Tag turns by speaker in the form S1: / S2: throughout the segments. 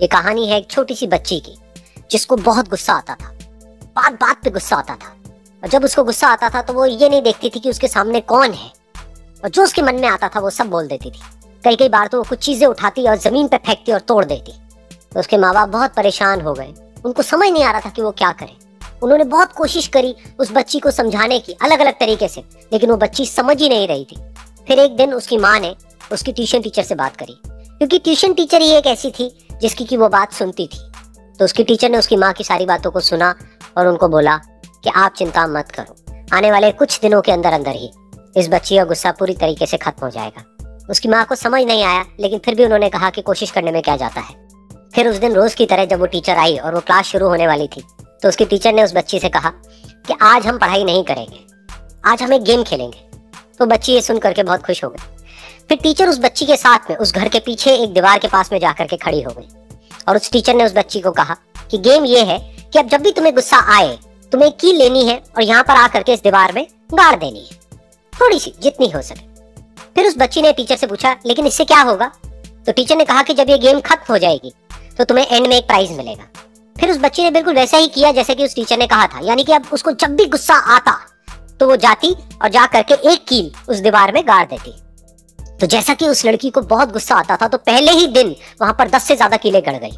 S1: ये कहानी है एक छोटी सी बच्ची की जिसको बहुत गुस्सा आता था, बात बात पे गुस्सा आता था। और जब उसको गुस्सा आता था तो वो ये नहीं देखती थी कि उसके सामने कौन है, और जो उसके मन में आता था वो सब बोल देती थी। कई कई बार तो वो कुछ चीजें उठाती और जमीन पे फेंकती और तोड़ देती। तो उसके माँ बाप बहुत परेशान हो गए, उनको समझ नहीं आ रहा था कि वो क्या करे। उन्होंने बहुत कोशिश करी उस बच्ची को समझाने की अलग अलग तरीके से, लेकिन वो बच्ची समझ ही नहीं रही थी। फिर एक दिन उसकी माँ ने उसकी ट्यूशन टीचर से बात करी, क्योंकि ट्यूशन टीचर ही एक ऐसी थी जिसकी की वो बात सुनती थी। तो उसकी टीचर ने उसकी माँ की सारी बातों को सुना और उनको बोला कि आप चिंता मत करो, आने वाले कुछ दिनों के अंदर अंदर ही इस बच्ची का गुस्सा पूरी तरीके से खत्म हो जाएगा। उसकी माँ को समझ नहीं आया, लेकिन फिर भी उन्होंने कहा कि कोशिश करने में क्या जाता है। फिर उस दिन रोज की तरह जब वो टीचर आई और वो क्लास शुरू होने वाली थी, तो उसकी टीचर ने उस बच्ची से कहा कि आज हम पढ़ाई नहीं करेंगे, आज हम एक गेम खेलेंगे। तो बच्ची ये सुन करके बहुत खुश हो गई। फिर टीचर उस बच्ची के साथ में उस घर के पीछे एक दीवार के पास में जाकर के खड़ी हो गई, और उस टीचर ने उस बच्ची को कहा कि गेम ये है कि अब जब भी तुम्हें गुस्सा आए, तुम्हें कील लेनी है और यहाँ पर आकर के इस दीवार में गाड़ देनी है, थोड़ी सी, जितनी हो सके। फिर उस बच्ची ने टीचर से पूछा, लेकिन इससे क्या होगा? तो टीचर ने कहा कि जब ये गेम खत्म हो जाएगी तो तुम्हें एंड में एक प्राइज मिलेगा। फिर उस बच्ची ने बिल्कुल वैसा ही किया जैसे कि उस टीचर ने कहा था, यानी कि अब उसको जब भी गुस्सा आता तो वो जाती और जा करके एक कील उस दीवार में गाड़ देती। तो जैसा कि उस लड़की को बहुत गुस्सा आता था, तो पहले ही दिन वहां पर 10 से ज्यादा कीलें गड़ गई।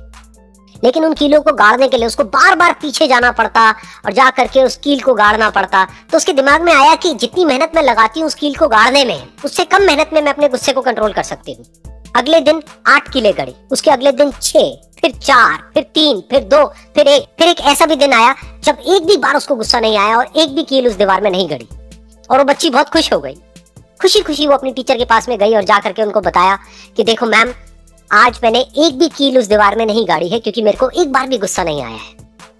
S1: लेकिन उन कीलों को गाड़ने के लिए उसको बार बार पीछे जाना पड़ता और जा करके उस कील को गाड़ना पड़ता। तो उसके दिमाग में आया कि जितनी मेहनत मैं लगाती हूँ उस कील को गाड़ने में, उससे कम मेहनत में मैं अपने गुस्से को कंट्रोल कर सकती हूँ। अगले दिन 8 कीलें गड़ी, उसके अगले दिन 6, फिर 4, फिर 3, फिर 2, फिर 1। फिर एक ऐसा भी दिन आया जब एक भी बार उसको गुस्सा नहीं आया और एक भी कील उस दीवार में नहीं गड़ी, और वो बच्ची बहुत खुश हो गई। खुशी खुशी वो अपनी टीचर के पास में गई और जा करके उनको बताया कि देखो मैम, आज मैंने एक भी कील उस दीवार में नहीं गाड़ी है, क्योंकि मेरे को एक बार भी गुस्सा नहीं आया है।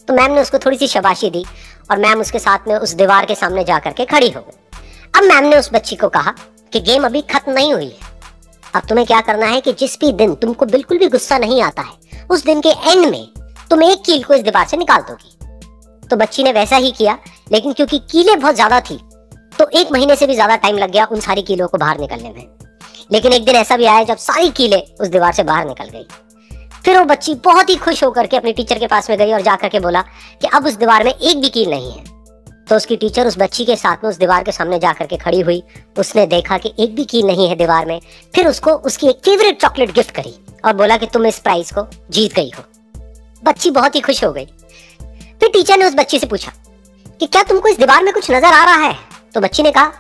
S1: तो मैम ने उसको थोड़ी सी शाबाशी दी और मैम उसके साथ में उस दीवार के सामने जा करके खड़ी हो गई। अब मैम ने उस बच्ची को कहा कि गेम अभी खत्म नहीं हुई है, अब तुम्हें क्या करना है कि जिस भी दिन तुमको बिल्कुल भी गुस्सा नहीं आता है, उस दिन के एंड में तुम एक कील को इस दीवार से निकाल दोगी। तो बच्ची ने वैसा ही किया, लेकिन क्योंकि कीलें बहुत ज्यादा थी तो 1 महीने से भी ज्यादा टाइम लग गया उन सारी कीलों को बाहर निकलने में। लेकिन एक दिन ऐसा भी आया जब सारी कीलें उस दीवार से बाहर निकल गई। फिर वो बच्ची बहुत ही खुश होकर के अपनी टीचर के पास में गई और जाकर के बोला कि अब उस दीवार में एक भी कील नहीं है। तो उसकी टीचर उस बच्ची के साथ में उस दीवार के सामने जाकर के खड़ी हुई। उसने देखा कि एक भी कील नहीं है दीवार में। फिर उसको उसकी एक फेवरेट चॉकलेट गिफ्ट करी और बोला कि तुम इस प्राइज को जीत गई हो। बच्ची बहुत ही खुश हो गई। फिर टीचर ने उस बच्ची से पूछा कि क्या तुमको इस दीवार में कुछ नजर आ रहा है? तो बच्ची ने कहा,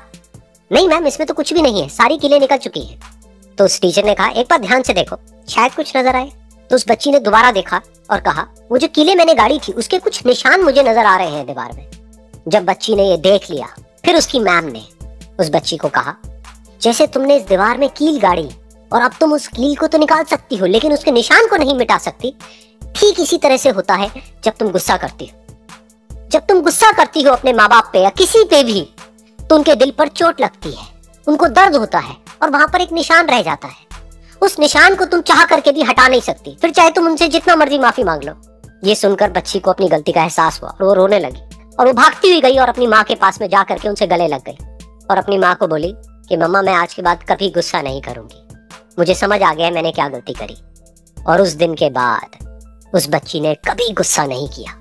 S1: नहीं मैम, इसमें तो कुछ भी नहीं है, सारी कीलें निकल चुकी हैं। तो उस टीचर ने कहा, एक बार ध्यान से देखो, शायद कुछ नजर आए। तो उस बच्ची ने दोबारा देखा और कहा, वो जो कीलें मैंने गाड़ी थी उसके कुछ निशान मुझे नजर आ रहे हैं दीवार में। जब बच्ची ने ये देख लिया, फिर उसकी मैम ने उस बच्ची को कहा, जैसे तुमने इस दीवार में कील गाड़ी और अब तुम उस कील को तो निकाल सकती हो लेकिन उसके निशान को नहीं मिटा सकती, ठीक इसी तरह से होता है जब तुम गुस्सा करती हो। जब तुम गुस्सा करती हो अपने माँ बाप पे या किसी पे भी, तो उनके दिल पर चोट लगती है, उनको दर्द होता है और वहां पर एक निशान रह जाता है। उस निशान को तुम चाह करके भी हटा नहीं सकती, फिर चाहे तुम उनसे जितना मर्जी माफी मांग लो। ये सुनकर बच्ची को अपनी गलती का एहसास हुआ और वो रोने लगी और वो भागती हुई गई और अपनी माँ के पास में जा करके उनसे गले लग गई और अपनी माँ को बोली कि मम्मा, मैं आज के बाद कभी गुस्सा नहीं करूंगी, मुझे समझ आ गया है मैंने क्या गलती करी। और उस दिन के बाद उस बच्ची ने कभी गुस्सा नहीं किया।